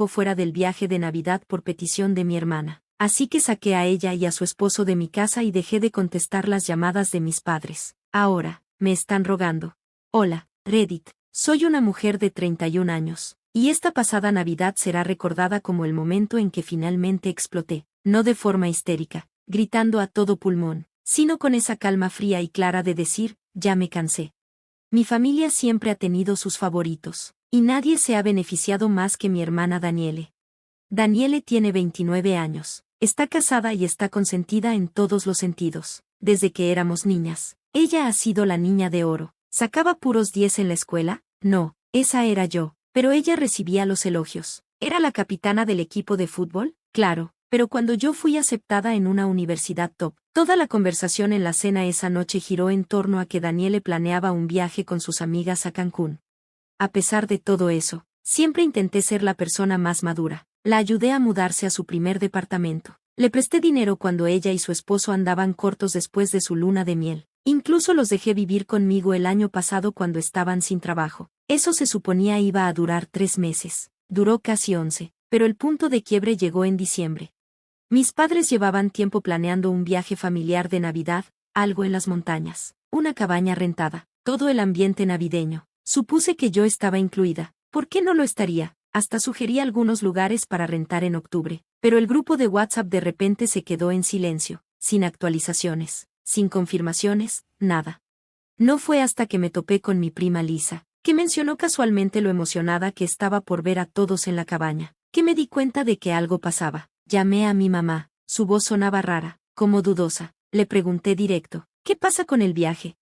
fuera del viaje de Navidad por petición de mi hermana. Así que saqué a ella y a su esposo de mi casa y dejé de contestar las llamadas de mis padres. Ahora, me están rogando. Hola, Reddit. Soy una mujer de 31 años. Y esta pasada Navidad será recordada como el momento en que finalmente exploté, no de forma histérica, gritando a todo pulmón, sino con esa calma fría y clara de decir, ya me cansé. Mi familia siempre ha tenido sus favoritos, y nadie se ha beneficiado más que mi hermana Daniele. Daniele tiene 29 años, está casada y está consentida en todos los sentidos, desde que éramos niñas. Ella ha sido la niña de oro. ¿Sacaba puros 10 en la escuela? No, esa era yo, pero ella recibía los elogios. ¿Era la capitana del equipo de fútbol? Claro, pero cuando yo fui aceptada en una universidad top, toda la conversación en la cena esa noche giró en torno a que Daniele planeaba un viaje con sus amigas a Cancún. A pesar de todo eso, siempre intenté ser la persona más madura. La ayudé a mudarse a su primer departamento. Le presté dinero cuando ella y su esposo andaban cortos después de su luna de miel. Incluso los dejé vivir conmigo el año pasado cuando estaban sin trabajo. Eso se suponía iba a durar 3 meses. Duró casi 11, pero el punto de quiebre llegó en diciembre. Mis padres llevaban tiempo planeando un viaje familiar de Navidad, algo en las montañas, una cabaña rentada, todo el ambiente navideño. Supuse que yo estaba incluida. ¿Por qué no lo estaría? Hasta sugerí algunos lugares para rentar en octubre, pero el grupo de WhatsApp de repente se quedó en silencio, sin actualizaciones, sin confirmaciones, nada. No fue hasta que me topé con mi prima Lisa, que mencionó casualmente lo emocionada que estaba por ver a todos en la cabaña, que me di cuenta de que algo pasaba. Llamé a mi mamá, su voz sonaba rara, como dudosa. Le pregunté directo, ¿qué pasa con el viaje?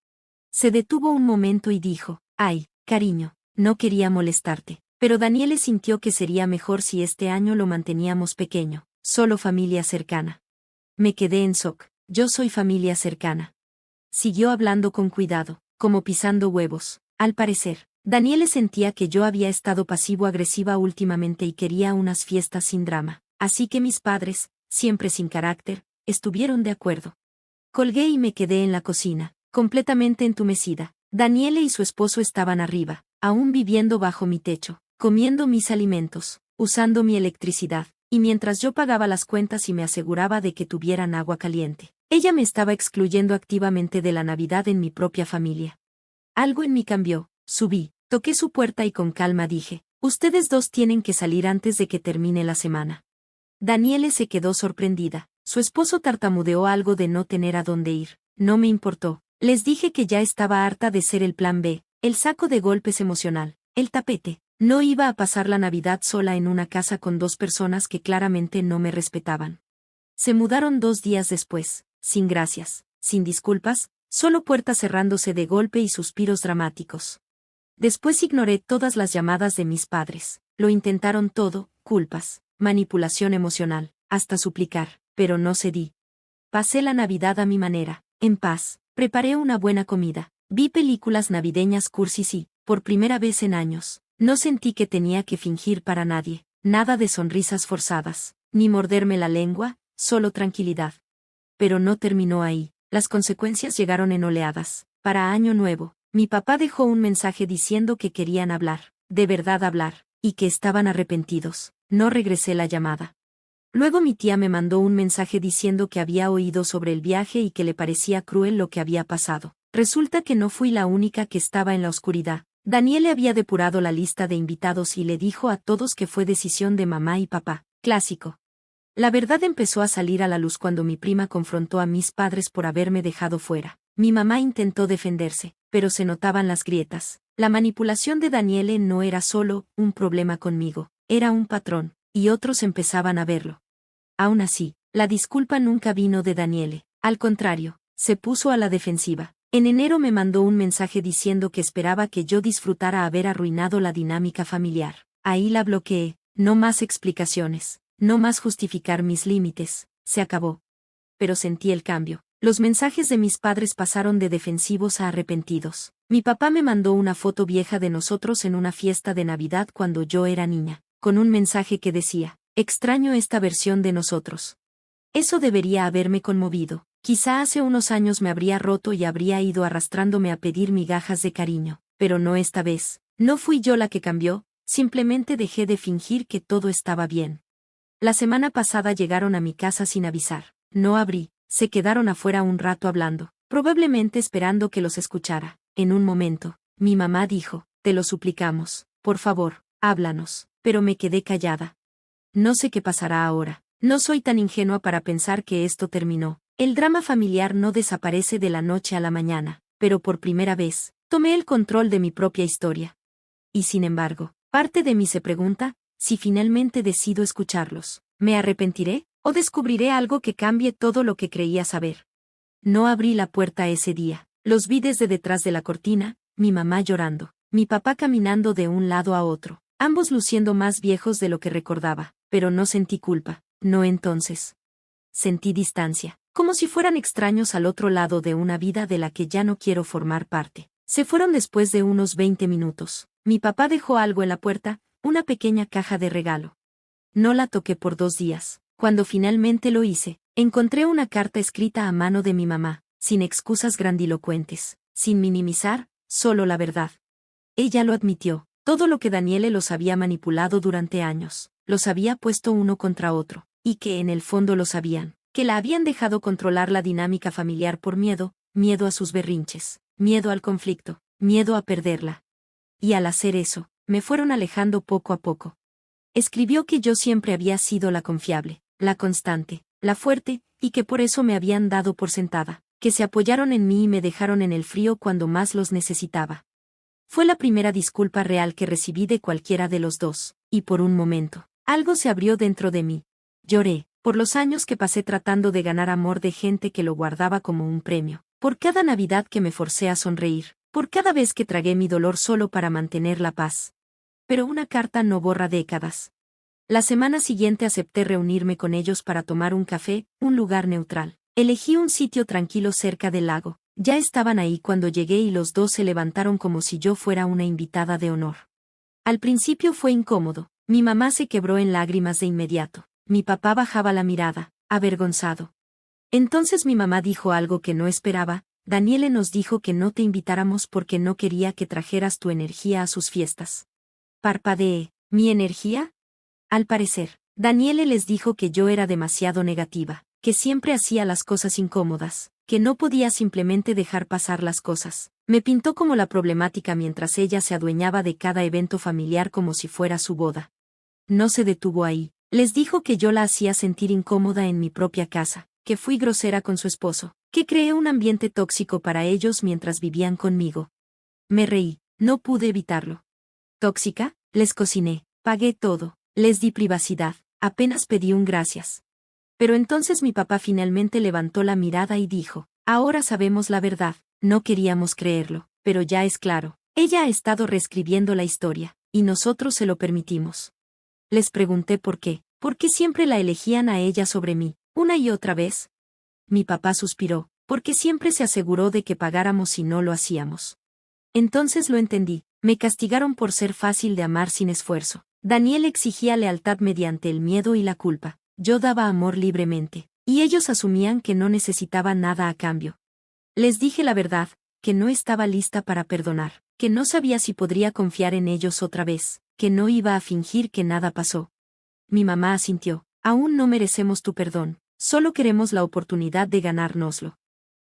Se detuvo un momento y dijo, ay, cariño, no quería molestarte. Pero Daniele sintió que sería mejor si este año lo manteníamos pequeño, solo familia cercana. Me quedé en shock, yo soy familia cercana. Siguió hablando con cuidado, como pisando huevos. Al parecer, Daniele sentía que yo había estado pasivo-agresiva últimamente y quería unas fiestas sin drama. Así que mis padres, siempre sin carácter, estuvieron de acuerdo. Colgué y me quedé en la cocina, completamente entumecida. Daniele y su esposo estaban arriba, aún viviendo bajo mi techo, comiendo mis alimentos, usando mi electricidad, y mientras yo pagaba las cuentas y me aseguraba de que tuvieran agua caliente, ella me estaba excluyendo activamente de la Navidad en mi propia familia. Algo en mí cambió, subí, toqué su puerta y con calma dije, ustedes dos tienen que salir antes de que termine la semana. Daniele se quedó sorprendida, su esposo tartamudeó algo de no tener a dónde ir, no me importó, les dije que ya estaba harta de ser el plan B, el saco de golpes emocional, el tapete. No iba a pasar la Navidad sola en una casa con 2 personas que claramente no me respetaban. Se mudaron 2 días después, sin gracias, sin disculpas, solo puertas cerrándose de golpe y suspiros dramáticos. Después ignoré todas las llamadas de mis padres. Lo intentaron todo, culpas, manipulación emocional, hasta suplicar, pero no cedí. Pasé la Navidad a mi manera, en paz, preparé una buena comida, vi películas navideñas cursis y, por primera vez en años, no sentí que tenía que fingir para nadie, nada de sonrisas forzadas, ni morderme la lengua, solo tranquilidad. Pero no terminó ahí, las consecuencias llegaron en oleadas. Para Año Nuevo, mi papá dejó un mensaje diciendo que querían hablar, de verdad hablar, y que estaban arrepentidos. No regresé la llamada. Luego mi tía me mandó un mensaje diciendo que había oído sobre el viaje y que le parecía cruel lo que había pasado. Resulta que no fui la única que estaba en la oscuridad. Daniele había depurado la lista de invitados y le dijo a todos que fue decisión de mamá y papá. Clásico. La verdad empezó a salir a la luz cuando mi prima confrontó a mis padres por haberme dejado fuera. Mi mamá intentó defenderse, pero se notaban las grietas. La manipulación de Daniele no era solo un problema conmigo, era un patrón, y otros empezaban a verlo. Aún así, la disculpa nunca vino de Daniele. Al contrario, se puso a la defensiva. En enero me mandó un mensaje diciendo que esperaba que yo disfrutara haber arruinado la dinámica familiar. Ahí la bloqueé, no más explicaciones, no más justificar mis límites, se acabó. Pero sentí el cambio. Los mensajes de mis padres pasaron de defensivos a arrepentidos. Mi papá me mandó una foto vieja de nosotros en una fiesta de Navidad cuando yo era niña, con un mensaje que decía, extraño esta versión de nosotros. Eso debería haberme conmovido. Quizá hace unos años me habría roto y habría ido arrastrándome a pedir migajas de cariño, pero no esta vez. No fui yo la que cambió, simplemente dejé de fingir que todo estaba bien. La semana pasada llegaron a mi casa sin avisar. No abrí, se quedaron afuera un rato hablando, probablemente esperando que los escuchara. En un momento, mi mamá dijo, te lo suplicamos, por favor, háblanos, pero me quedé callada. No sé qué pasará ahora. No soy tan ingenua para pensar que esto terminó. El drama familiar no desaparece de la noche a la mañana, pero por primera vez, tomé el control de mi propia historia. Y sin embargo, parte de mí se pregunta, si finalmente decido escucharlos, ¿me arrepentiré? ¿O descubriré algo que cambie todo lo que creía saber? No abrí la puerta ese día. Los vi desde detrás de la cortina, mi mamá llorando, mi papá caminando de un lado a otro, ambos luciendo más viejos de lo que recordaba, pero no sentí culpa, no entonces. Sentí distancia, como si fueran extraños al otro lado de una vida de la que ya no quiero formar parte. Se fueron después de unos 20 minutos. Mi papá dejó algo en la puerta, una pequeña caja de regalo. No la toqué por 2 días. Cuando finalmente lo hice, encontré una carta escrita a mano de mi mamá, sin excusas grandilocuentes, sin minimizar, solo la verdad. Ella lo admitió, todo lo que Daniele los había manipulado durante años, los había puesto uno contra otro, y que en el fondo lo sabían, que la habían dejado controlar la dinámica familiar por miedo, miedo a sus berrinches, miedo al conflicto, miedo a perderla. Y al hacer eso, me fueron alejando poco a poco. Escribió que yo siempre había sido la confiable, la constante, la fuerte, y que por eso me habían dado por sentada, que se apoyaron en mí y me dejaron en el frío cuando más los necesitaba. Fue la primera disculpa real que recibí de cualquiera de los dos, y por un momento, algo se abrió dentro de mí. Lloré, por los años que pasé tratando de ganar amor de gente que lo guardaba como un premio, por cada Navidad que me forcé a sonreír, por cada vez que tragué mi dolor solo para mantener la paz. Pero una carta no borra décadas. La semana siguiente acepté reunirme con ellos para tomar un café, un lugar neutral. Elegí un sitio tranquilo cerca del lago. Ya estaban ahí cuando llegué y los dos se levantaron como si yo fuera una invitada de honor. Al principio fue incómodo. Mi mamá se quebró en lágrimas de inmediato. Mi papá bajaba la mirada, avergonzado. Entonces mi mamá dijo algo que no esperaba. Daniele nos dijo que no te invitáramos porque no quería que trajeras tu energía a sus fiestas. Parpadeé. ¿Mi energía? Al parecer, Daniele les dijo que yo era demasiado negativa, que siempre hacía las cosas incómodas, que no podía simplemente dejar pasar las cosas. Me pintó como la problemática mientras ella se adueñaba de cada evento familiar como si fuera su boda. No se detuvo ahí. Les dijo que yo la hacía sentir incómoda en mi propia casa, que fui grosera con su esposo, que creé un ambiente tóxico para ellos mientras vivían conmigo. Me reí, no pude evitarlo. ¿Tóxica? Les cociné, pagué todo. Les di privacidad, apenas pedí un gracias. Pero entonces mi papá finalmente levantó la mirada y dijo, ahora sabemos la verdad, no queríamos creerlo, pero ya es claro, ella ha estado reescribiendo la historia, y nosotros se lo permitimos. Les pregunté por qué siempre la elegían a ella sobre mí, una y otra vez. Mi papá suspiró, porque siempre se aseguró de que pagáramos si no lo hacíamos. Entonces lo entendí, me castigaron por ser fácil de amar sin esfuerzo. Daniel exigía lealtad mediante el miedo y la culpa, yo daba amor libremente, y ellos asumían que no necesitaba nada a cambio. Les dije la verdad, que no estaba lista para perdonar, que no sabía si podría confiar en ellos otra vez, que no iba a fingir que nada pasó. Mi mamá asintió, aún no merecemos tu perdón, solo queremos la oportunidad de ganárnoslo.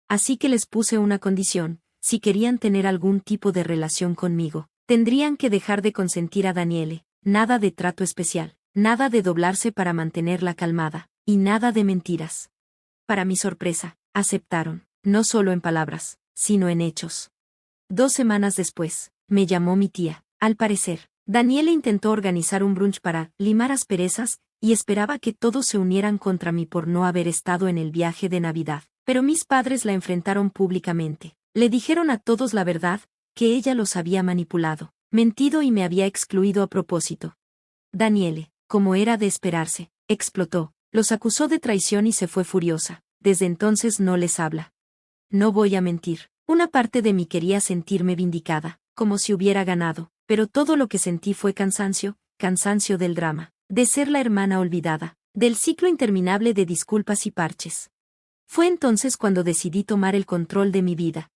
Así que les puse una condición, si querían tener algún tipo de relación conmigo, tendrían que dejar de consentir a Daniele. Nada de trato especial, nada de doblarse para mantenerla calmada, y nada de mentiras. Para mi sorpresa, aceptaron, no solo en palabras, sino en hechos. 2 semanas después, me llamó mi tía. Al parecer, Daniele intentó organizar un brunch para limar asperezas, y esperaba que todos se unieran contra mí por no haber estado en el viaje de Navidad. Pero mis padres la enfrentaron públicamente. Le dijeron a todos la verdad, que ella los había manipulado, mentido y me había excluido a propósito. Daniele, como era de esperarse, explotó, los acusó de traición y se fue furiosa. Desde entonces no les habla. No voy a mentir, una parte de mí quería sentirme vindicada, como si hubiera ganado, pero todo lo que sentí fue cansancio, cansancio del drama, de ser la hermana olvidada, del ciclo interminable de disculpas y parches. Fue entonces cuando decidí tomar el control de mi vida.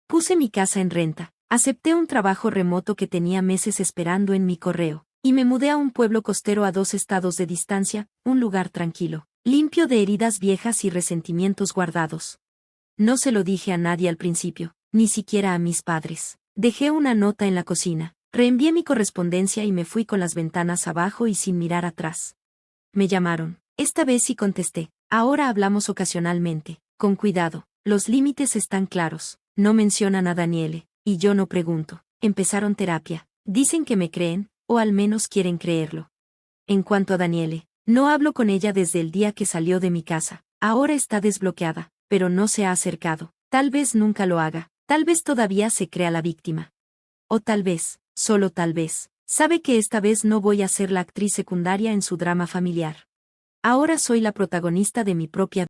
Puse mi casa en renta. Acepté un trabajo remoto que tenía meses esperando en mi correo. Y me mudé a un pueblo costero a 2 estados de distancia, un lugar tranquilo, limpio de heridas viejas y resentimientos guardados. No se lo dije a nadie al principio, ni siquiera a mis padres. Dejé una nota en la cocina, reenvié mi correspondencia y me fui con las ventanas abajo y sin mirar atrás. Me llamaron. Esta vez sí contesté. Ahora hablamos ocasionalmente. Con cuidado, los límites están claros. No mencionan a Daniele, y yo no pregunto. Empezaron terapia. Dicen que me creen, o al menos quieren creerlo. En cuanto a Daniele, no hablo con ella desde el día que salió de mi casa. Ahora está desbloqueada, pero no se ha acercado. Tal vez nunca lo haga. Tal vez todavía se crea la víctima. O tal vez, solo tal vez, sabe que esta vez no voy a ser la actriz secundaria en su drama familiar. Ahora soy la protagonista de mi propia